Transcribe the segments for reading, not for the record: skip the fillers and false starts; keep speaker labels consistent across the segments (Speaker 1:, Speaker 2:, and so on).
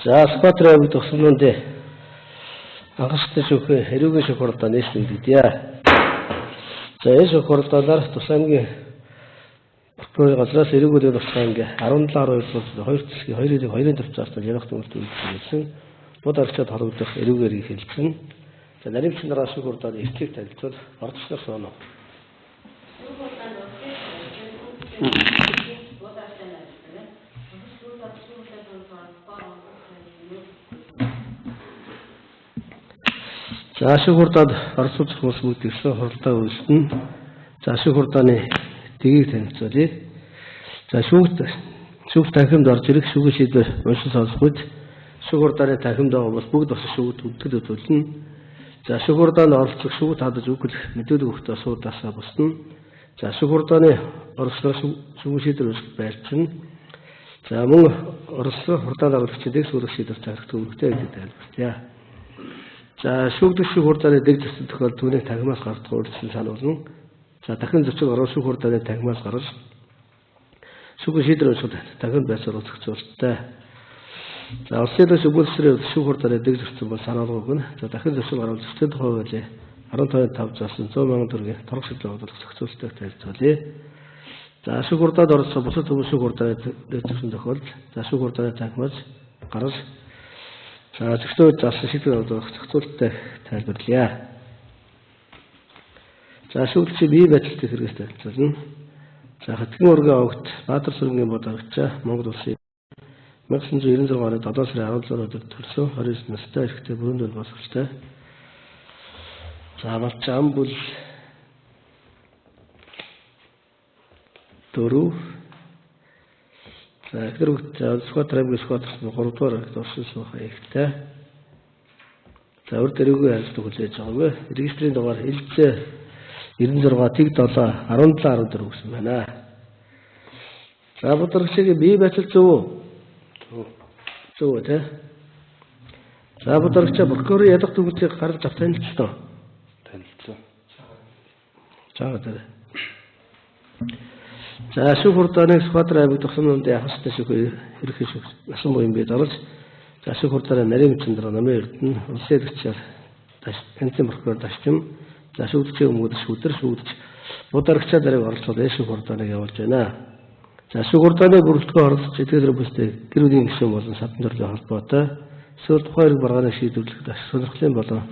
Speaker 1: За Скватраа төгсмөндөө анхаарал шүүхээ хэрүүгээ шүүхөрдөө нээсэн гэдээ. За энэ шүүхөрдөөлөр тусламгийн прокурорын газраас хэрүүгээр тусгай ингээ 17-12 2-2-2 төвчөөс ярих төвлөлт үйлдсэн. Бод арчаад хорогдох хэрүүгээр хэлсэн. За нарийн чинараа шүүхөрдөө эрхийг танилцуул ордосноор сооно. За шүүхөрдөөд орцол хүмүүс бүгдээс хоролдоо үйлснэ. За шүүхөрдөөний тгийг танилцуулъя. За шүүх танхимд орж ирэх шүүхийн шийдвэр уншин сонсоход шүүхөрдөөний танхимд байгаа бол бүгд бас шүүхд үлдэл үзүүлнэ. За шүүхөрдөөнд оролцох шүүхд хадаж өгөх мэдээлэл өгөхдөө суудаасаа босно. За шүүхөрдөөний оролцох шүүхийн шийдвэр үүсгэх байрчин. За мөн оролцох хурдан оруулагчдыг сүрэх шийдвэр зарах төвлөртэй гэдэг тайлбарлая. За шүүгдэх шүүхөрдөөний дэг засаг тохиол түүний танхимаас гарах үйлчлэл сануулна. За дахин зочид орон шүүхөрдөөний танхимаас гарч шүүхийн шийдвэр үүсгэх дахин байцаал үзэгцүүлэлттэй. За улсын дэс өгүүлсрийн шүүхөрдөөний дэг засаг бол сануулгыг нь за дахин зочид оруулж зочид хувиалээ 15 заас 100 сая төгрөгийн торг шийдвэр үзэгцүүлэлттэй тайлбарлая. За шүүхөрдөөд оролцсон бусад хүмүүс шүүхөрдөөний дэг засаг тохиолд за шүүхөрдөөний танхимаас гарч за зөвхөн заасан шийдвэр зохицуулалттай тайлбарлая. За шүүгчийн бие байдалтай хэрэгс тайлбарлана. За хатгийн ургийн огт Баатар сүргийн бод аргачаа Монгол улсын 1996 оны 7 сарын 16-нд төрсөн 29 настай эрэгтэй бүрэн боловсролтой. За малчаан бүл дөрөв. За хэрэг Скватрын 3 дугаар орсон суух ихтэй. За өөр дөрөвгүй ажиллаж хүлээж байгаагүй. Регистрийн дугаар Илзээ 96 тэг 7 1714 гэсэн байна. За бодрогчгийн бие байцал зөв. Зөв тий. За бодрогч прокурорын ядах төвлөрийг гаргаж авч танилцсан. Танилцсан. За тэр. За шүүхөрдөөний Скватрын аймаг тусламжны яхастай шүүх ерхий шүүх насан буян бий дарж за шүүхөрдөөний нарийн чандраа намын эрдэнэ улсын эдгчээр тэнцэн прокурор дашчим за шүүгчийн өмнөд шүүдэр шүүдч бударагчаа дарыг оролцоод шүүхөрдөөнийг явуулж байна. За шүүхөрдөөний бүрэлдэхүүн оролцож эдгээр бүстэй гэр бүлийн гишүүн болон садан зорилгын холбоотой эсвэл тухайн хэрэг баргааны шийдвэрлэхэд сонирхлын болон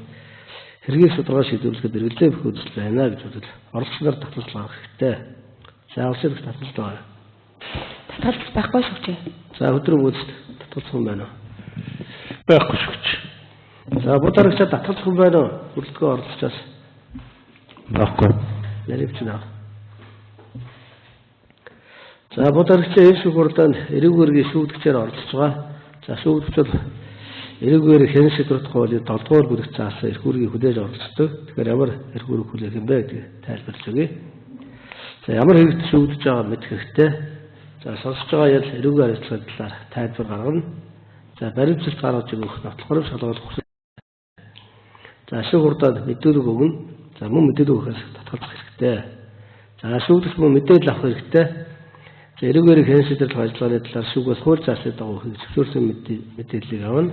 Speaker 1: хэргийг судалгаа шийдвэрлэхэд эргэлзээ бүх үзэл байна гэж үзэл оролцсноор татгалзал гаргах хэрэгтэй. За улсын татгалзал байна. Татгалзал байхгүй шүү дээ. За өдрөг үзэл татгалзах юм байна уу? Байхгүй шүү дээ. За бударагчаа татгалзах юм байна уу? Бүрэлдэхүүн оролцож байхгүй. Яригч наа. За бударагчаа энэ шүүхөрдөөнд эрүүгээргийн шүүгдэгчээр оролцож байгаа. За шүүгдэгчд эрүүгээр хэн шийдвэрлэх хуулийн 7 дугаар бүрэг заасан эрхүүргийг хүлээж оролцдог. Тэгэхээр ямар эрхүүрийг хүлээх юм бэ гэдгийг тайлбарлаж өгье. За ямар хэрэгт шүүгдэж байгааг мэдэх хэрэгтэй. За сонсож байгаа ял эрүүгийн харилцааны талаар тайлбар гаргана. За баримтчилт гаргаж өгөх нотлохоор шалгуулах хүсэл. За шүүхөрдөөнд мэдээлэл өгнө. За мөн мэдээлэл өгөхөөс татгалзах хэрэгтэй. За шүүгдэгч мөн мэдээлэл авах хэрэгтэй. За эрүүгээр хэн шийдвэрлэх ажиллагааны талаар шүүгээс хууль заасан дагуу зөвшөөрсөн мэдээллийг авна.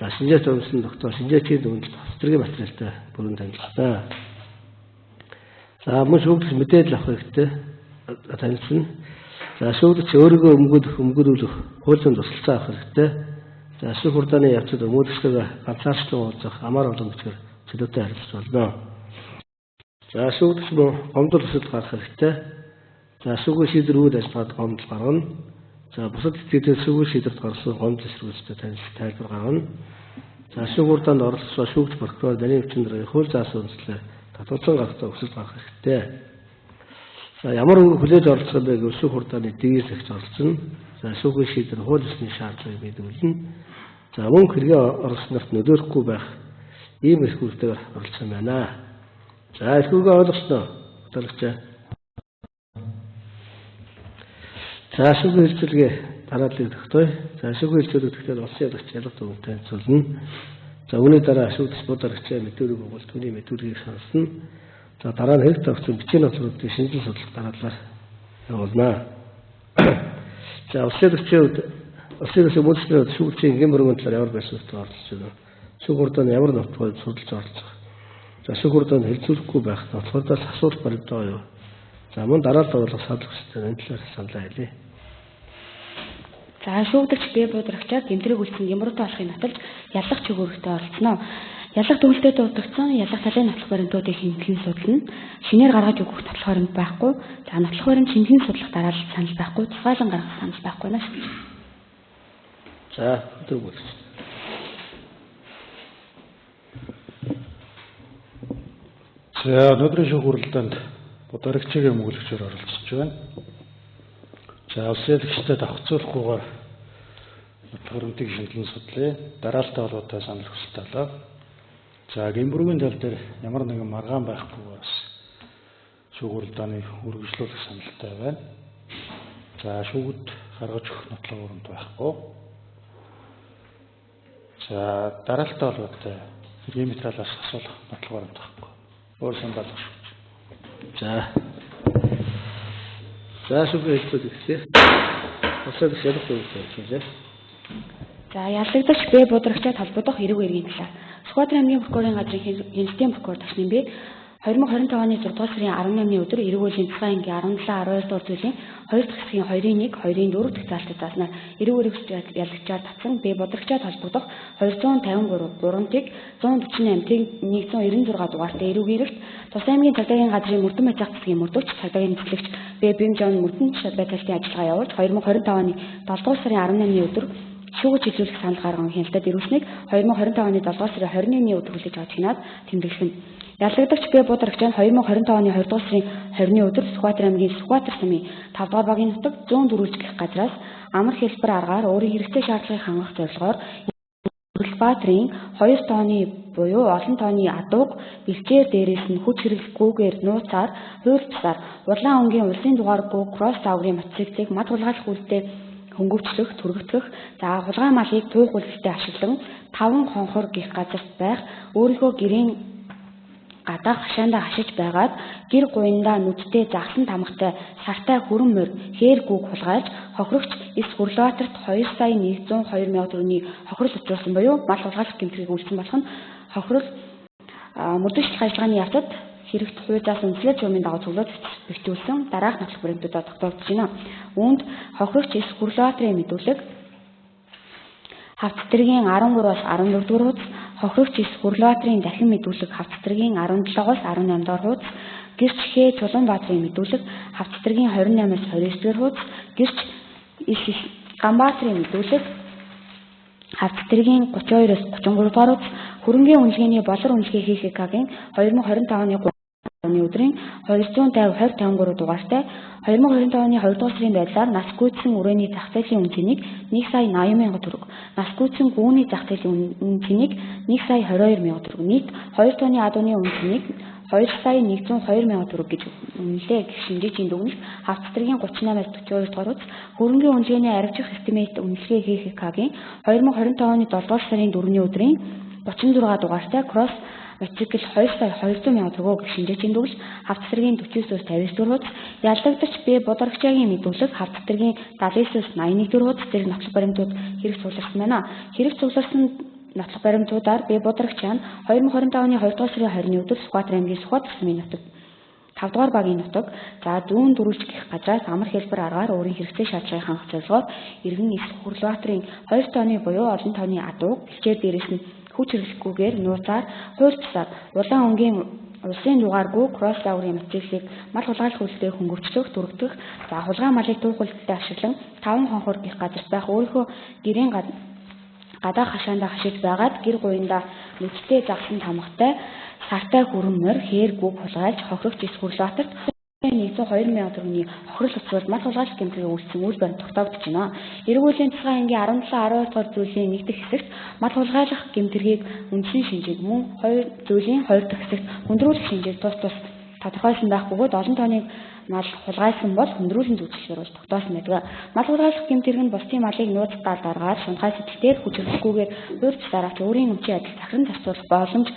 Speaker 1: За шинжээч өмсөн доктор шинжээчийн дүгнэлт хоцрогын материалтай бүрэн танилцлаа. За мөн шүүгдэгч мэдээлэл авах хэрэгтэй танилцна. За шүүгдэгч өөрийгөө өмгөөлөх хуулийн тусалцаа авах хэрэгтэй. За шүүхөрдөөний явцад өмгөөлөгчтэйгээ ганцаарчлан уулзах амар олон бичгээр чөлөөтэй харилцах болно. За шүүгдэгч мөн гомдол өсөлт гаргах хэрэгтэй. За шүүхийн шийдвэр үйл ажиллагаанд гомдол гаргана. За бусад итгэдэг шүүхийн шийдвэрт гарсан гомдол эсрэгүүцтэй тайлбар гаргана. За шүүхөрдөөнд оролцох шүүгч прокурор нарийн хүчнэрийн хууль заасан үндслээр татгалзан гаргахад өсөлт гаргах хэрэгтэй. За ямар хүлээж оролцох юм бэ гэвэл шүүхөрдөөний дээгээс ихж оролцно. За шүүхийн шийдвэр хууль ёсны шаардлагыг мэдүүлнэ. За мөнгө хэрэгээ оролцснорт нөлөөлөхгүй байх ийм эрхүүртэйгээр оролцсон байна. За эрхүүгээ ойлгосноо бодлогчаа. За шүүхийн хэлцүүлгээ дарааллыг тогтооё. За шүүхийн хэлцүүлэгтээ улсын ядагч ялах төвөнд танилцуулна. За үүний дараа шүүгч бодлогчаа мэдүүлэг өгвөл түүний мэдүүлгийг сонсно. За дараа нь хэрэг тавьсан бичгийн нотлуудын шинжилгээ судлах дараалал явуулна. За улсын ядагчийн хувьд Улсын мөнчнүүд шүүгчийн гэмбэргэн талаар ямар байсан вэ оролцож байна. Шүүх хурдан ямар нотгой судалж оролцох. За шүүх хурдан хэлцүүлэхгүй байх нотгойдоос асуулт баримтаа юу. За мөн дараалал оруулах санал хүссэн энэ талаар саналаа хэлье.
Speaker 2: За шүүгдэгч бие буудрагчаар гэмтрийг үлдсэн гэмрүүтэй болохыг нотолж ялах чигүүрэгтээ оролцсноо. Ялах төвлөлтөд дуудагдсан ялах талын нотлох баримтуудыг хэмтгийн судална. Шинээр гаргаж өгөх нотлох баримт байхгүй. За нотлох баримт шингийн судлах дараалал санал байхгүй. Тусгайлан гаргах санал байхгүй нэ.
Speaker 1: За өдөр бүлэгч.
Speaker 3: За өнөөдрийн шүүх хурлаанд буудрагчийн мөглөгчөөр оролцож байна. За улсын эдгчтэй давхцуулахгүйгээр нотлох баримтыг шинжилэн судлаа. Дараалтаа холбоотой санал хүсэлт авлаа. За гэмбэргийн тал дээр ямар нэгэн маргаан байхгүйгээс шүүх хурлааны үргэлжлүүлэх саналтай байна. За шүүгд гаргаж өгөх нотлох баримт байхгүй. За дараалтаа холбоотой геометриалаас асуулах нотлох баримт байхгүй. Өөр санал шүүгч.
Speaker 1: За шүүхийн хэлцүүд ихтэй. Улсын ялах төвлөрсөн.
Speaker 2: За ялагдагч бие буудрагчаад холбогдох эрэг үерийн талаар Сүхбаатарын аймгийн прокурорын газрын хяналтын прокурор Ташнин бэ 2020 оны 6 дугаар сарын 18-ны өдөр эрэг үеийн цагаан ангийн 17-12 дугаар зүйлийн 2 дахь хэсгийн 2-1, 2-4 дахь заалтад заснаар эрэг үерийг ялагчаар татсан бие буудрагчаад холбогдох 253 гурвантыг 148-ийг 196 дугаартай эрэг үерэлт Тус аймгийн цагдаагийн газрын мөрдөн байцаах засгийн мөрдөгч цагдаагийн нөхцөлөгч Бэбим Жон мөрдөн байцаалтын ажиллагаа явуулж 2025 оны 7 дугаар сарын 18-ны өдөр шүүгч хэлүүлэх санал гарган хяналтад ирүүлснийг 2025 оны 7 дугаар сарын 21-ний өдөр хүлээж авч хянаад тэмдэглэсэн. Ялагдагч бие буудрагчид 2025 оны 2 дугаар сарын 20-ны өдөр Сүхбаатар аймгийн Сүхбаатар сумын 5 дугаар багийн нутаг 100 дөрвөлж гэх газраас амар хэлбэр аргаар өөрийн хэрэгтэй шаардлагыг хангах зорилгоор Баатрийн 2 тооны буюу олон тооны адууг бэлчээр дээрээс нь хүч хэрэглэггүйгээр нууцаар хуульцсаар улаан өнгийн улсын дугааргүй кросс загварын мотоциклыг мад хулгайлах үйлдэл хөнгөвчлөх, түргэгдэх, за хулгай малыг туйх үйлдэлтэй ашиглан 5 хонхор гих газарт байх өөрийнхөө гэрийн гадаа хашаандаа хашиж байгаад гэр гуйндаа нүдтэй загсан тамгатай сартай хүрэн морь хээр гүүг хулгайлж хохирогч эс Хүрлбаатарт 2,102 мянга төгрөгийн хохирол учруулсан буюу мал хулгайлах гэмтрийг үйлдсэн болох нь хохирол мөрдөгчлөх ажиллагааны явцад хэрэгт хуйцаас үнэлэл журмын дагуу цуглуулж бэхжүүлсэн дараах нотлох баримтуудад тогтоогдож байна. Үүнд хохирогч эс Хүрлбаатарын мэдүүлэг хавцтргийн 13-аас 14 дугаар хуудас хохирогч эс Хүрлбаатарын дахин мэдүүлэг хавцтргийн 17-оос 18 дугаар хуудас гэрч хээ Чулуунбаатарын мэдүүлэг хавцтргийн 28-аас 29 дугаар хуудас гэрч эс Ганбаатарын мэдүүлэг хавцтргийн 32-оос 33 дугаар хуудас хөрөнгийн үнэлгээний болор үнэлгээ хийх ХК-гийн 2025 оны өдрийн 250-2053 дугаартай 2025 оны 2 дугаар сарын байдлаар нас гүйцсэн үрээний зах зээлийн үнцнийг 1,80,000 төгрөг, нас гүйцсэн гүүний зах зээлийн үнцнийг 1,20,200 төгрөг, нийт 2 тонны адууны үнцнийг 2,102,000 төгрөг гэж үнэлээ гэх шинжээчийн дүгнэлт хавцтргийн 38-аас 42 дугаар хуудас хөрөнгийн үнэлгээний арвижих эстимейт үнэлгээ хийх ХК-гийн 2025 оны 7 дугаар сарын 4-ний өдрийн 36 дугаартай кросс мотоцикл 2,200,000 төгрөг гэх шинжээчийн дүгнэлт хавцтргийн 49-өөс 50 дугаар хуудас ялагдагч бие буудрагчийн мэдүүлэг хавцтргийн 79-өөс 81 дугаар хуудас зэрэг нотлох баримтууд хэрэг цугларсан байна. Хэрэг цугларсан нотлох баримтуудаар бие буудрагч нь 2025 оны 2 дугаар сарын 20-ны өдөр Сүхбаатар аймгийн Сүхбаатар сумын нутаг 5 дугаар багийн нутаг за зүүн дөрвөлж гэх газраас амар хэлбэр аргаар өөрийн хэрэгцээ шаардлагыг хангах зорилгоор иргэн эс Хүрлбаатарын 2 тооны буюу олон тооны адууг бэлчээр дээрээс нь хүч хэрэглэхгүйгээр нууцаар хуульцсаар улаан өнгийн улсын дугааргүй кросс загварын мотоциклыг мал хулгайлах үйлдэлээр хөнгөвчлөх, түргэгдэх, за хулгай малыг туйх үйлдэлтэй ашиглан 5 хонхор гих газарт байх өөрийнхөө гэрийн гадаа хашаандаа хашиж байгаад гэр гуйндаа нүдтэй загсан тамгатай сартай хүрэн морь хээр гүүг хулгайлж хохирогч эс Хүрлбаатарт 102,000 төгрөгийн хохирол учруулж мал хулгайлах гэмтрийг үйлдсэн үйл баримт тогтоогдож байна. Эрэг үеийн цагаан ангийн 17-12 дугаар зүйлийн 1 дахь хэсэгт мал хулгайлах гэмтрийг үндсэн шинжийг мөн 2 зүйлийн 2 дахь хэсэгт хүндрүүлэх шинжийг тус тодорхойлсон байх бөгөөд олон тооны мал хулгайлсан бол хүндрүүлэн зүйчлэлээр бол тогтоосон байдаг. Мал хулгайлах гэмтрийг нь бусдын малыг нууц тал даргаад шунхай сэтгэлээр хүч хэрэглэхгүйгээр хуульч дараач өөрийн өмчийн адил захиран зарцуулах боломж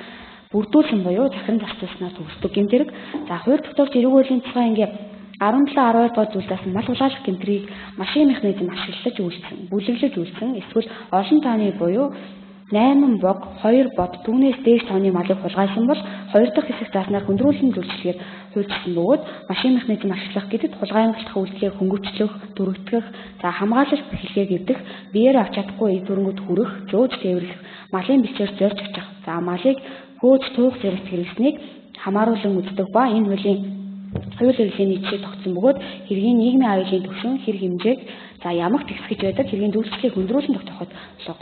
Speaker 2: бүрдүүлсэн буюу захиран зарцуулснаар төгсдөг гэмтрэг. За хувь тогтоогч эрэг үеийн цагаан ангийн 17-12 дугаар зүйлээс мал хулгайлах гэмтрийг машин механизм ашиглаж үйлдсэн, бүлэглэж үйлдсэн, эсвэл олон тооны буюу 8 бог 2 бод түүнээс дээш тооны малыг хулгайлсан бол 2 дахь хэсэг зааснаар хөндрүүлэн зөвчлөгээр хуульчсан бөгөөд машин механизм ашиглах гэдэгт хулгайлах үйлдэлийг хөнгөвчлөх, дүрэгдэх, за хамгаалалт хэлхээ гэдэг, биеэр авч чадахгүй дүрмүүд хүрэх, зөөж тээвэрлэх, малын бичээр зорж очих, за малыг хөөж туух зэрэг хэрэглэснийг хамааруулан үздэг ба энэ хуулийн хууль эрхлэлийн жишээ тогтсон бөгөөд хэргийн нийгмийн аюулын түвшин, хэрэг хэмжээг за ямагт ихсгэж байдаг хэргийн зөвлөлтийг хөндрүүлэн тогтооход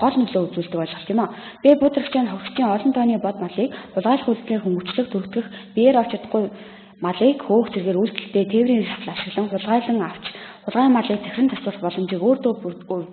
Speaker 2: гол нөлөө үзүүлдэг болж байна тийм үү. Бэ будрагчийн хогчдын олон тооны бод малыг хулгайлах үйлдэлээр хөнгөвчлөх, дүрдгэх, биеэр авч чадахгүй малыг хөөх зэргээр үйлдэлтэй тээврийн хэрэгсэл ашиглан хулгайлан авч хулгайн малыг захиран засварлах боломжийг өөртөө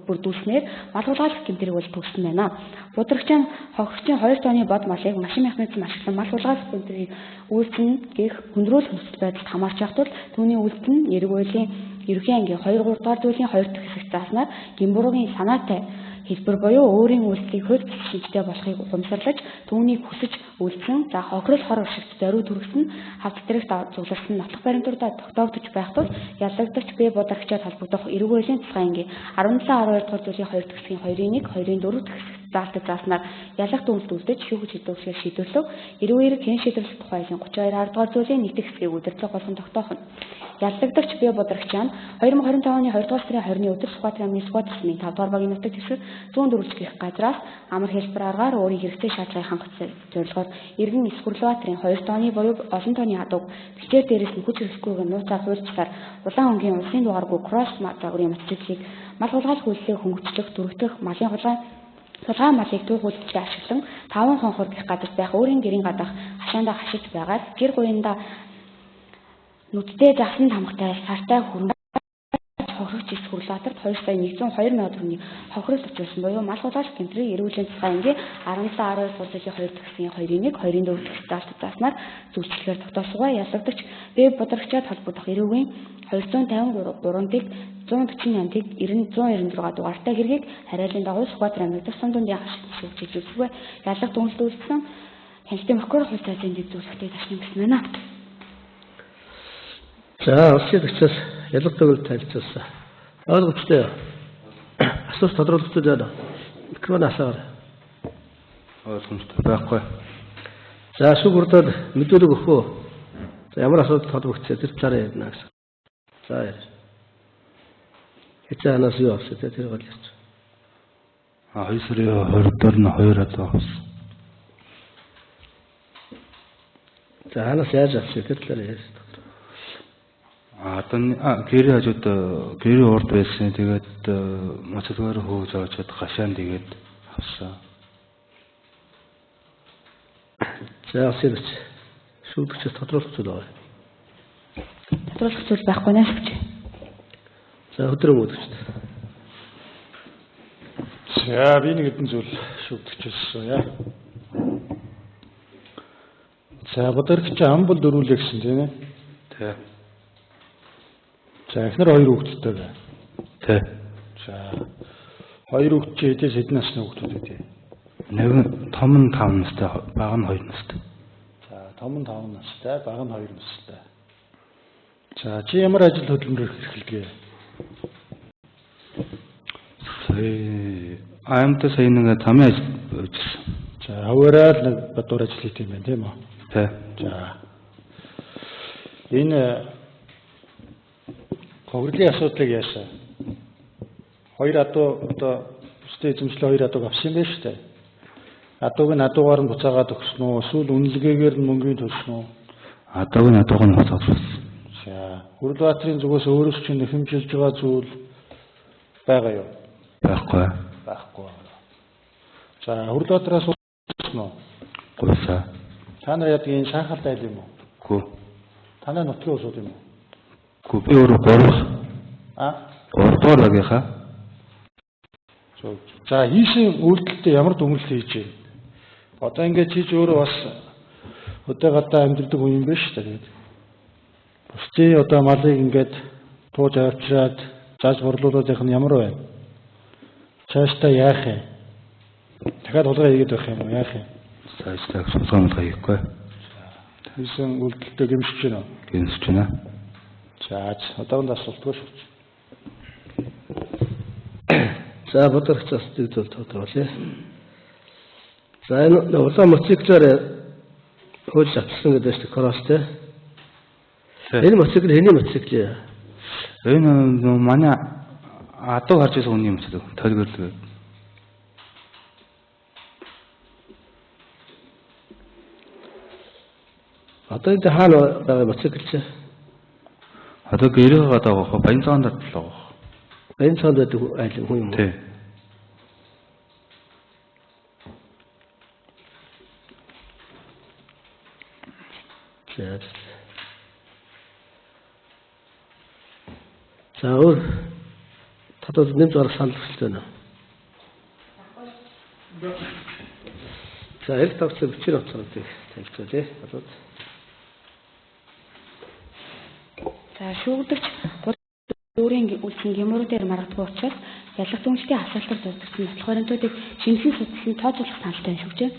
Speaker 2: бүрдүүлснээр мал хулгайлах гэмтрийг бол төгссөн байна. Будрагчийн хогчдын 2 тооны бод малыг машин механизм ашиглан мал хулгайлах гэмтрийг үйлдэн гэх хөндрүүл хүсэл байдалд хамаарч явах тул түүний үйлдэл нь эрг үйлийн ерөнхий ангийн 2-3 дугаар зүйлийн 2 дахь хэсэг зааснаар гимбургийн санаатай хэлбэр буюу өөрийн үйлдэлийг хөлт шинжтэй болохыг ухамсарлаж түүнийг хүсэж үйлдсэн, за хохирол хор уршигт зориуд төрөсөн, хавц зэрэгт зугласан нотлох баримтуудаа тогтоогдож байх тул ялагдагч бие будрагчаар холбогдох эрг үйлийн цэцгийн 17-12 дугаар зүйлийн 2 дахь хэсгийн 2-1, 2-4 дахь хэсэг заалтад зааснаар ялах дүнэлт үлдэж шүүгч хэдүүлсээр шийдвэрлэв. Эрг үйрэг хэн шийдвэрлэх тухайлын 32 дугаар зүйлийн 1 дахь хэсгийг удирдлага болгон тогтоох нь. Ялагдагч бие будрагч нь 2025 оны 2 дугаар сарын 20-ны өдөр Сүхбаатар аймгийн Сүхбаатар сүмийн 5 дугаар багийн нутагт хэсэг 100 дөрвөлж гэх газраас амар хэлбэр аргаар өөрийн хэрэгтэй шаардлагыг хангах зорилгоор иргэн Сүхбаатарын 2 тооны буюу олон тооны хадууг бичээр дээрээс нь хүч хэрэггүйг нууцаар хуульчлаар улаан өнгийн улсын дугааргүй кросс загварын мотоциклийг мал хулгайлах үйлдэлийг хөнгөвчлөх, дүрэгдэх, малын хулгай малыг түүх үйлдэлд ашиглан 5 хонхор гэх газар байх өөрийн гэрийн гадаах хашаандаа хашиж байгаад гэр гуйндаа нүдтэй захсан тамгатай сартай хөрөнгө хохирогч Сүхбаатарт 2 сая 102 мянган төгрөгийн хохирол авчирсан буюу мал хулгайлах гэмтрийг эрүүлэн цэцгийн 17-12 дугаар зүйлийн 2 дахь хэсгийн 2-1, 2-4 дахь заалтад зааснаар зөвчлөгээр тогтоосгоо ялагдагч бие будрагчаад холбогдох эрүүгийн 253-ыг 148-ыг 196 дугаартай хэргийг хариалын дагуу Сүхбаатар аймгийн тусгай дундын хашигт шүүгчилжүүлсэгүй ялах дүнэлт үйлдсэн хяналтын прокурор хууль цаазын дэд зүйлхтэй ташна гэсэн байна.
Speaker 1: За улсын төчөөс ялгаатай танилцуулсан. Ойлгомжтой. Асууж тодруулахгүй байна. Микрофон асаар.
Speaker 3: Ойлгомжтой байхгүй.
Speaker 1: За шүүгүрдэд мэдүүлэг өгөх үү? За ямар асуудал холбогдсон тэр талаар ярина гэсэн. За яа. Хэцээнээс юу авсан тэр гол ярьж.
Speaker 3: 2 сарын 20-нд нь 2 одоо авсан.
Speaker 1: За ханаас яаж авсан тэр талаар ярьж.
Speaker 3: Одоо гэрээ хажууд гэрээ урд байсан. Тэгээд моцолгоор хөөж аваад гашаан тэгээд авсан. За асууж шүүгчээс тодруулах зүйл байна.
Speaker 2: Тодруулах зүйл байхгүй нэ шүүгч.
Speaker 1: За өдрөө мөдөгч.
Speaker 3: За би нэг хэдэн зүйл шүүгчээс яа. За бодорч амбал дөрүүлээ гэсэн тийм ээ. Тэ. За эхнэр 2 хүүхэдтэй бай. Тэ. За 2 хүүхэд чи хэдэн насны хүүхдүүд вэ? Нэг том нь 5 настай, бага нь 2 настай. За том нь 5 настай, бага нь 2 настай. За чи ямар ажил хөдөлмөрөөр эрхэлдэг? Аимтай сая нэг тамийн ажил хийжсэн. За хаваараа л нэг бадуур ажил хийх юм байна тийм үү? Тэ. За энэ хохирлын асуудлыг яасан? 2 адуу одоо бүстэй эзэмшлээ 2 адууг авсан юм байна шүү дээ. Адууг нь адуугаар нь буцаагаад өгсөн үү? Эсвэл үнэлгээгээр нь мөнгөний төлсөн үү? Адууг нь адуугаар нь буцаагаад өгсөн. За Сүхбаатарын зүгээс өөрөөс чинь нэхэмжилж байгаа зүйл байгаа юу? Байхгүй. Байхгүй. За Сүхбаатараас уусан уу? Гуйсаа. Та нар яг энэ шахалт айл юм уу? Гүү. Та нар нутгийн усууд юм уу? Гүү би өөрөө 3 дугаар багийнхаа. За хийсэн үйлдэлтэй ямар дүгнэлт хийж вэ? Одоо ингээд чи өөрөө бас өдөө гадаа амьдэрдэг хүн юм байна шүү дээ. Бусдын одоо малыг ингээд тууж авчираад зааж борлуулах нь ямар байна? Цаашдаа яах юм? Дахиад хулгай хийгээд байх юм уу? Яах юм? Цаашдаа хулгай хийхгүй. Хийсэн үйлдэлтэй гэмшиж байна уу? Гэмшиж байна. За одоогийн асуултгүй шүү.
Speaker 1: За бодорч асуултыг тодорхойлъё. За энэ улаан мотоциклээр хөөж авчихсан гэдэг чинь кростэй. Энэ мотоцикл хэний мотоцикл вэ?
Speaker 4: Энэ манай адуу харж байсан хүний мотоцикл толгойлог.
Speaker 1: Одоо энэ хаана байгаа мотоцикл чи?
Speaker 4: Одоо гэрээ гадаа Баянцаанд татлаа.
Speaker 1: Баянцаанд байдаг айлын хүн юм уу?
Speaker 4: Тий.
Speaker 1: За өөр татвар нэмж орох санал хүсэлтэй байна. За эрт тавцаа бичээр онцгойг танилцуулъя.
Speaker 2: За шүүгдэгч өөрийн үлдсэн гэморүүдээр маргадаг учраас ялах зүүнчдийн асуултаар дурдсан нотлох баримтуудыг шинэхэн судалсан тооцоолох саналтай шүү дээ.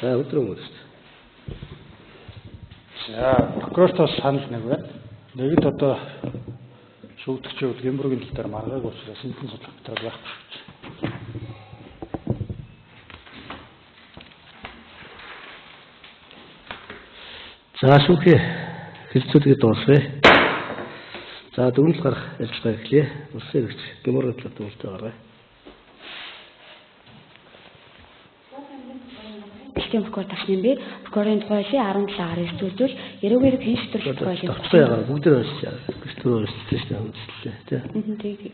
Speaker 1: За өдрөө мөрөст.
Speaker 3: За прокурортоос санал нэг байна. Нэгд одоо шүүгдэгчүүд гэмбүргийн тал дээр маргааг учраас шинэхэн судлах материал байхгүй шүү.
Speaker 1: За шүүхээ хэлцүүлгийг дуусгая. За дүгнэлт гарах ажиллагаа эхлэе. Улсын хэрэгч гэморгийн талаар дүгнэлтээ гаргая.
Speaker 2: Дэлхийн прокурор Ташнэмби прокурорын тухай 17 гараар ирүүлвэл эрүүгээр хэн шийдвэрлэх тухай
Speaker 1: явуулсан. Бүгд нь уншиж гэртөө уншижтэй шүү дээ.
Speaker 2: Тий.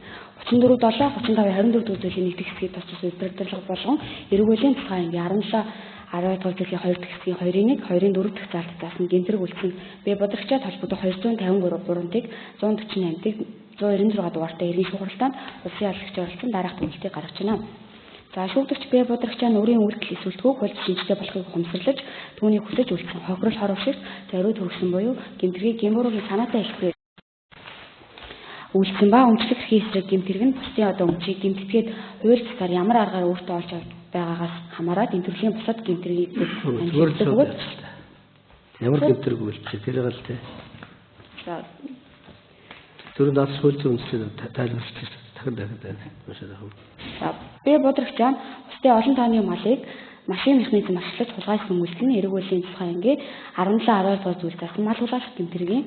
Speaker 2: 34 7 35 24 зүйлийн нэг хэсгийг тусгаж үйлдвэрлэх болгон эрүүгийн тухай 17 12 дугаар зүйлийн 2 дахь хэсгийн 2-1, 2-ын 4 дахь залтаас нь гэмтрэг үлдсэн. Би бодрогчтой холбогдох 253 буруудыг 148-ыг 196 дугаартай иргэн шууралтанд улсын ялагч оролцсон дараах дүгнэлтийг гаргаж байна. За шүүгдэгч Б бодрогчаа нүрийн үйлдэл эсвэл хөлж шинжтэй болохыг ухамсарлаж түүнийг хүсэж үлдсэн хохирол хоровшигт зориуд хүргэсэн буюу гэмтргийг гэмбүргийн санаатай хэлбэрээр үлдсэн ба өмчлөх эрхийн эсрэг гэмтрэг нь бусдын одоо өмчийг гэмтэтгээд хууль цэцээр ямар аргаар өөртөө олж байгаагаас хамаарат энэ төрлийн бусад гэмтрийг
Speaker 1: бөгөөд ямар гэмтрэг үйлчлээ тэр гал тэ.
Speaker 2: За
Speaker 1: түрүүнд даас хууль зүйн тайлбарлаж дахин байна.
Speaker 2: За Б бодрогчаа бусдын олон тооны малыг машин механизм ашиглаж хулгайсан үйлдэл нь эрүүгийн тухай ингээд 17 12 дугаар зүйл заасан мал хулгайлах гэмтрийн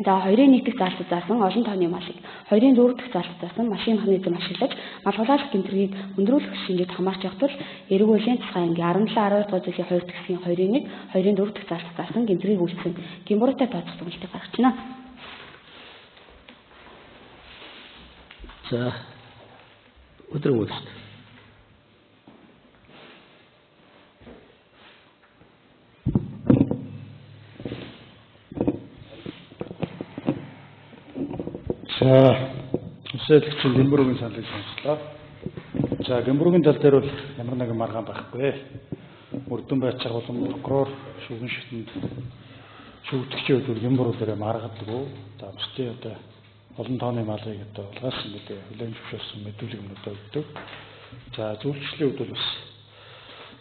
Speaker 2: за 2-ын 1 дахь залтад заасан олон тооны малыг 2-ын 4 дахь залтад заасан машин механизм ашиглаж мал хулгайлах гэмтрийг өндрүүлэх шинжид хамаарч явах тул эрүүгийн тухай ингээд 17 12 дугаар зүйлийн 2 дахь хэсгийн 2-ын 1 2-ын 4 дахь залтад заасан гэмтрийг үйлдсэн гэмбуруутай тооцох дүгнэлтийг гаргачна.
Speaker 1: За өдөр мөрөст.
Speaker 3: За үсэлэгч гэмбүргийн саналыг сонслоо. За гэмбүргийн тал дээр бол ямар нэгэн маргаан байхгүй. Мөрдөн байцааг болон прокурор шүүгэн шатнд шүүгдэгчид бол гэмбүрүүдээр маргадаг уу. За бусдын одоо олон тооны малыг одоо улгаасан гэдэг хүлээн зөвшөөрсөн мэдүүлэг юмнуудаа өгдөг. За зөвлөчлийн хувьд бол бас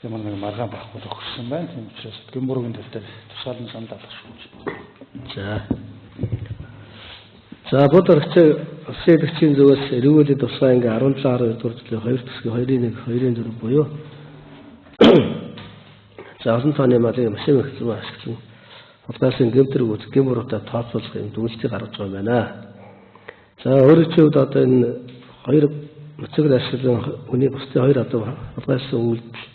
Speaker 3: ямар нэгэн маргаан байхгүй тохирсон байна. Тийм учраас гэмбүргийн тал дээр тусгаалan санал авах шүү.
Speaker 1: За бодрогч улсын зүгээс эрүүлийн тусгай ингээ 17 12 дугаар зүйлийн 2 төсгийн 2-1 2-ын 4 буюу за олон тооны малыг машин механизм ашиглан хулгайсан гэмтрэг үүсгэх гэмбуруутай тооцоолох юм дүгнэлтийг гаргаж байгаа юм байна. За өөрөөр хэлбэл одоо энэ хоёр мотоцикл ашиглан хүний бусдын хоёр одоо хулгайсан үйлдэл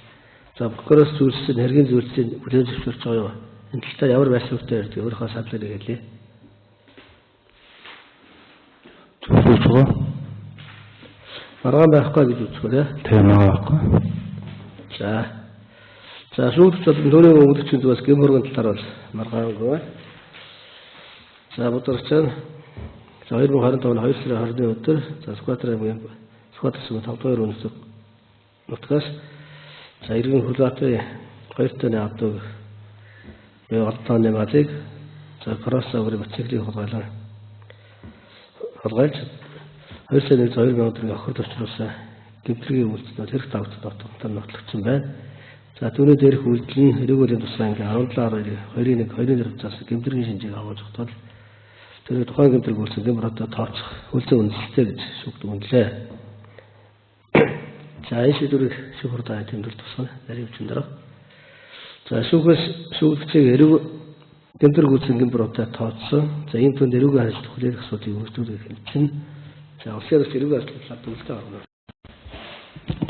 Speaker 1: за прокурор зүйлсэн хэргийн зүйлсийн бүтээн зөвшөөрч байгаа юу? Энэ талаар ямар байшинтай ярьдаг өөрийнхөө саналыг хэлье.
Speaker 4: Зөвшөөрч
Speaker 1: маргаан байхгүй гэж үзвэл
Speaker 4: тийм байхгүй.
Speaker 1: За шүүгдэгч төрийн өвлөгчийн зүгээс гэмбүргийн талаар бол маргаангүй. За бодрогчаа 2025 оны 2 сарын 20-ны өдөр за Скватрын 5 дугаар үндэстэг нутгаас за иргэн хулгайтай 2 тонны авдаг олон тооны малыг за кросс-овер мотоциклыг хулгайлж 2 сарын 2000 өдрийн охид орчруулсан гэмтрийн үйлчлэл хэрэг тавцад автомтон нотлогдсон байна. За түүний дээрх үйлдэл нь эрүүгийн тусгай ангийн 17.2.1 заас гэмтрийн шинжийг аваад зогтол тэр тухайн гэмтрийг үйлсэн гэмбэр одоо тооцох үйлсэн үнэлэлтэй гэж шүүгдэг үнэлээ. За энэ шийдвэрийг шүүх хурлын тэмдэглэл тусгай нарийн хүчин дараа. За шүүгчийг эрүүг гэмтрийг үйлсэн гэмбэр одоо тооцсон. За энэ түнд эрүүгийн хариуцлага хүлээх асуудлыг өргөжлүүлэх хэмжин. За улсын эрүүгийн хариуцлага төлөвлөлтөд орно.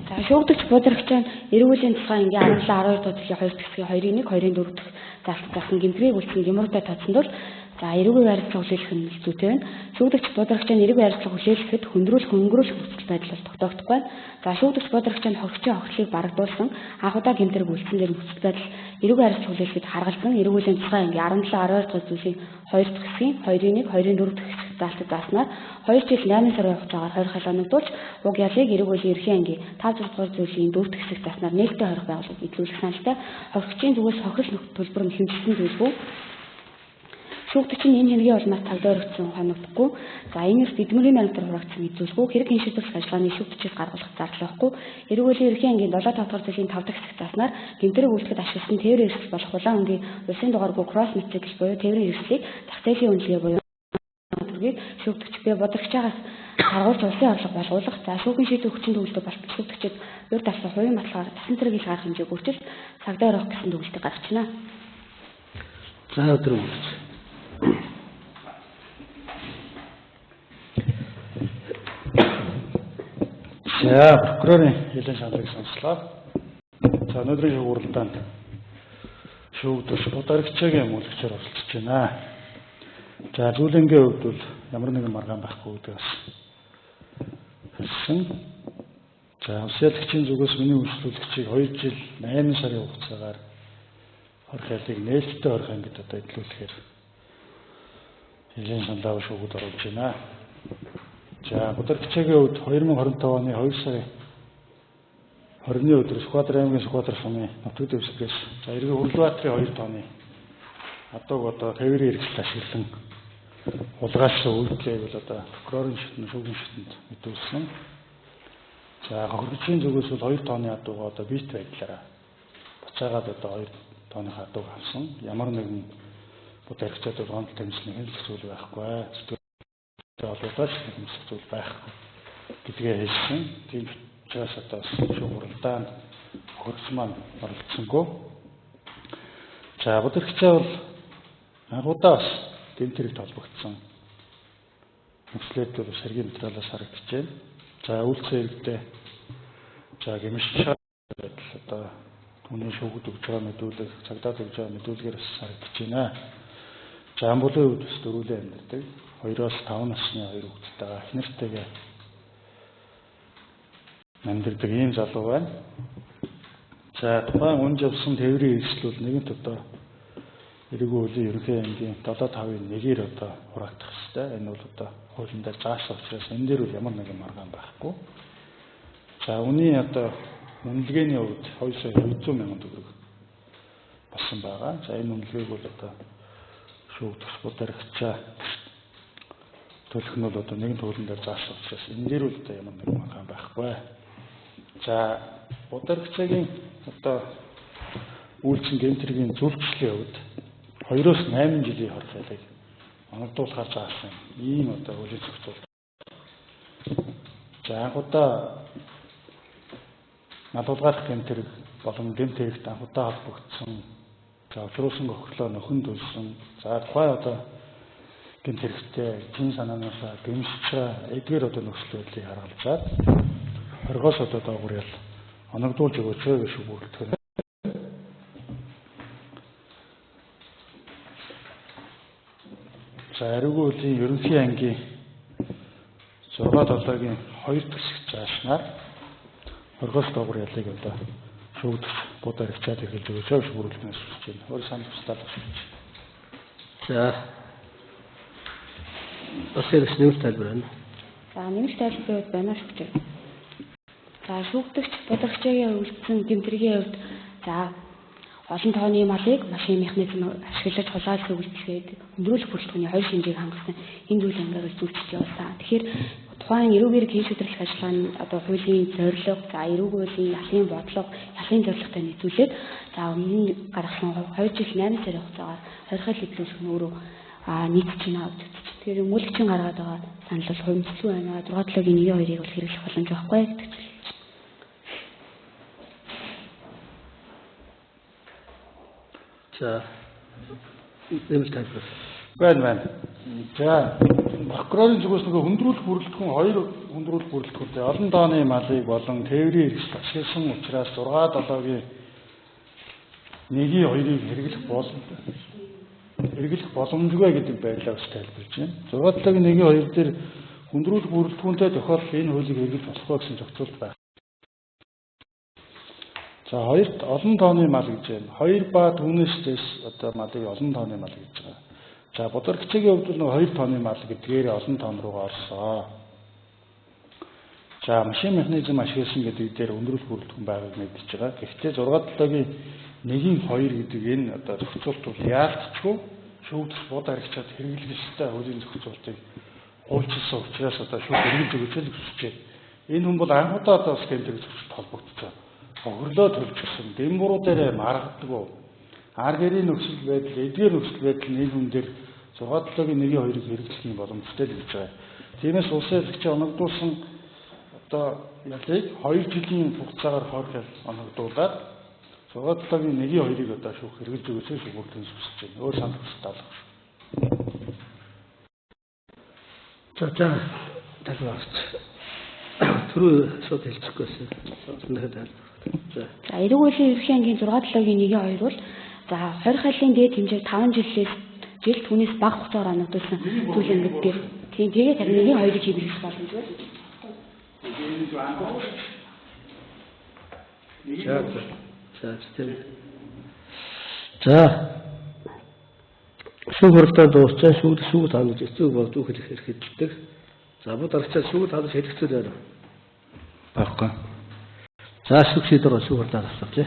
Speaker 2: За шүүгдэгч буудлагчаа эрүүгийн тусгай ангийн 17.12 дугаар зүйлийн 2 хэсгийн 2.1, 2.4 дахь засан гэмтрийг үйлсэн гэмрүүтэй тооцсон тул за эрүүгийн хариуцлага хүлээх нь зүйтэй байна. Шүүгдэгч буудлагчаа эрүүгийн хариуцлага хүлээлгэхэд хөнгөрүүлэх нөхцөл байдал тогтоогдохгүй байна. За шүүгдэгч буудлагчаа хохирчийн хохирлыг барагдуулсан анх удаа гэмтрийг үйлсэн дээр нөхцөл байдал эрүүгийн хариуцлага хүлээлгэхэд харгалзан эрүүгийн тусгай ангийн 17.12 дугаар зүйлийн 2 дахь хэсгийн 2.1, 2.4 дахь хэсэг даалтад даснаар 2 жил 8 сарын хугацаагаар 20 хоногдуулж уг ялыг эрүүгийн ерхий ангийн 5 дугаар зүйлийн 4 дахь хэсэг даснаар нээлттэй 20 байгууллагыг эзлүүлэх саналтай хохирчийн зүгээс хохирол төлбөр нь хэмжигдсэн зүйлгүй. Шүүгдэгчийн энэ хэмжээний улмаас цагдаа өргөцсөн хоногдохгүй. За энэс эдмэрийн баримтаар хураагдсан эзүүлгүй хэрэг хэн шийдвэрлэх ажиллагааны шүүгдэгчид гаргуулах зардал байхгүй. Эрүүгийн ерхий ангийн 7 дугаар зүйлийн 5 дахь хэсэг заснаар гэмтрийг үйлдэхэд ашигласан тээврийн эрсдэл болох улаан өнгийн улсын дугааргүй кросс мотоцикл буюу тээврийн эрсдлийг зах зээлийн үнэлгээ буюу төргийг шүүгдэгч буудлагчаагаас гаргуулж улсын орлого болгуулах. За шүүхийн шийдвэр хүчин төгөлдөг болтол шүүгдэгчид урд талсан хувийн баталгаар тасан зэрэг ил гарах хэмжээг өөрчилж цагдаа өргөх гэсэн төгөлдийг гаргачна.
Speaker 1: За өдөр үргэлж.
Speaker 3: За прокурорын хэлэн шаналыг сонслоо. За өнөөдрийн шүүгурлалд шүүгдэгч буудлагчаагийн мөлөгчөөр оролцож байна. За зүйлэнгийн хувьд бол ямар нэгэн маргаан байхгүй гэдгээс хэлсэн. За улсуулагчийн зүгээс миний үйлчлүүлэгчийг 2 жил 8 сарын хугацаагаар орох ялыг нээлттэй орох ангид одоо эдлүүлэхээр хэлэн шаналаа шүүгүүд оруулж байна. За буудлагчаагийн хувьд 2025 оны 2 сарын 20-ны өдөр Сүхбаатар аймгийн Сүхбаатар сумын нутаг дэвсгээс за эргэн Хүрлбаатарын 2 тооны адууг одоо тээврийн хэрэгсэл ашиглан улгаалсан үйлдэлийг бол одоо прокурорын шатны шүүхийн шатнд мэдүүлсэн. За хохирогчийн зүгээс бол 2 тооны адуугаа одоо биет байдлаараа буцаагаад одоо 2 тооны адууг авсан. Ямар нэгэн буудлагчид гомдол тэмцлийн хэлэх зүйл байхгүй. Сэтгэл олоодаш хэлэх зүйл байхгүй гэдгээ хэлсэн. Тийм учраас одоо шүүгурлалд хохирогч маань оролцсонгүй. За буудлагчаа бол анхудаа бас гэмтрийг толбогдсон. Нөхцөлөд бол сэргийн материалаас харагдаж байна. За үйлчлэл хэрэгтэй. За гэмшиж байдал одоо түүний шүүгд өгж байгаа мэдүүлэг, цагдаад өгж байгаа мэдүүлгээр бас харагдаж байна. За амбулын хувьд бас дөрвөлээ амьдардаг. 2-оос 5 насны 2 хүүхэдтэйгээ их нэртэйгээ амьдардаг ийм залуу байна. За тухайн үнж авсан тээврийн эрсдэл бол нэгэнт одоо эрүүгийн хуулийн ерөнхий ангийн 7.5-1-ээр одоо хураагдах хэрэгтэй. Энэ бол одоо хуулийн дээр заасан учраас энэ дээр бол ямар нэгэн маргаан байхгүй. За үүний одоо үнэлгээний хувьд 200,000 төгрөг болсон байгаа. За энэ үнэлгээг бол одоо шүүгдэгч буудлагчаа төлөх нь бол одоо нэгэн хуулийн дээр заасан учраас энэ дээр бол одоо ямар нэгэн маргаан байхгүй. За буудлагчаагийн одоо үйлчлэн гэмтрийн зөвлөжлийн хувьд 2-оос 8 жилийн хорих ялыг оногдуулахаар заасан ийм одоо үйл зөвцөл. За анхудаа налуулгаарах гэмтрэг болон гэмтрэгт анхудаа холбогдсон за учруулсан хохирлоо нөхөн төлсөн за тухайн одоо гэмтрэгтэй чин санаанаасаа гэмшиж байгаа эдгээр одоо нөхцөл байдлыг харгалзаад оргоос одоо доогуур ял оногдуулж өгөөч гэж шүүгүүлдэг. За эрүүгийн хуулийн ерөнхий ангийн 6-7-гийн 2 дахь хэсэг зааснаар оргоос доогуур ялыг одоо шүүгдэгч буудлагчаад эхэлж өгөөч гэж шүүгүүлнээс хүсэж байна. Өөр санал тусдаад байна.
Speaker 1: За Өсөрс нэмэлт тайлбар байна.
Speaker 2: За нэмэлт тайлбар байна шүү дээ. За шүүгдэгч буудлагчаагийн үйлдсэн гэмтрийн хувьд за олон тооны малыг машин механизм ашиглаж хулгайлах үйлчлэгээд өндрүүлэх бүрэлдэхүүний хоёр шинжийг хангасан энэ зүйл ангиар үзүүлж явуулсан. Тэгэхээр тухайн эрүүгээр хийн шийдвэрлэх ажиллагааны одоо хуулийн зорилго, за эрүүгийн ялын бодлого, ялын зорилготой нийцүүлээд за өмнө гаргасан 2 жил 8 сарын хугацаагаар хорихол хэвлүүлэх нь өөрөө нийцэж байна гэж үзэж. Тэгэхээр мөлөгчийн гаргаад байгаа санал бол хувьцлуу байна. 6-7-гийн 1-2-ыг бол хэрэглэх боломж байхгүй гэдэг чинь.
Speaker 1: За нэмэлт тайлбар.
Speaker 3: Байна. За прокурорын зүгээс нөгөө хүндрүүлэх бүрэлдэхүүн хоёр хүндрүүлэх бүрэлдэхүүнтэй олон дооны малыг болон тээврийн хэрэгсэл ашигласан учраас 6-7-гийн 1-2-ыг хэрэглэх боломжгүй гэдэг байдлаа бас тайлбарлаж байна. 6-7-гийн 1-2 дээр хүндрүүлэх бүрэлдэхүүнтэй тохиолдол энэ хуулийг хэрэглэж болохгүй гэсэн зохицуулт байна. За хоёрт олон тооны мал гэж байна. 2 ба түүнээс дэш одоо малыг олон тооны мал гэж байгаа. За бодоргчгийн хувьд нэг 2 тооны мал гэдгээр олон тоон руугаа орсон. За машин механизм ашигласан гэдэг дээр өндрүүлэх бүрэлдэхүүн байгааг мэдчихэж байгаа. Гэхдээ 6-7-гийн 1-2 гэдэг энэ одоо зохицуулт бол яалтчгүй шүүгдэх бод харигчаад хэрэглэх ёстой хуулийн зохицуултыг хуульчилсан учраас одоо шүүх хэрэгж өгч л хүсэж байна. Энэ хүн бол анхудаа одоо скемтэй зохицолт холбогдсон. Хохирлоо төлчихсөн. Дэм буруу дээр маргадаггүй. Ар гэрийн нөхцөл байдал, эдгээр нөхцөл байдал нь энэ хүн дээр 6-7-гийн 1-2-ыг хэрэглэх юм боломжтой л гэж байгаа. Тиймээс улсын хэрэгч оногдуулсан одоо ялыг 2 жилийн хугацаагаар хойд оногдуулаад 6-7-гийн 1-2-ыг одоо шүүх хэрэглэж өгөөч шүүгдэн зүсэж байна. Өөр санал хүсэлтэй.
Speaker 1: За тайлбарч. Түрүү шууд хэлчихгүйсэн. За
Speaker 2: эрүүгийн ерөнхий ангийн 6-7-гийн 1-2 бол за хорих хайлын дээд хэмжээ 5 жилээс жил түүнээс бага хугацаагаар оногдуулсан зүйл ангид дээр тийм тэгээд харин 1-2-ыг хийх боломжгүй.
Speaker 1: За шүүх хурлаа дууссан шүүх таамаг эцэг болд үхэл хэрэгэлдэг. За бод арчаа шүүх таамаг хэрэгцээ байна.
Speaker 4: Баггүй.
Speaker 1: За шүүх шийдвэр шүүх хурлаар авсан тий.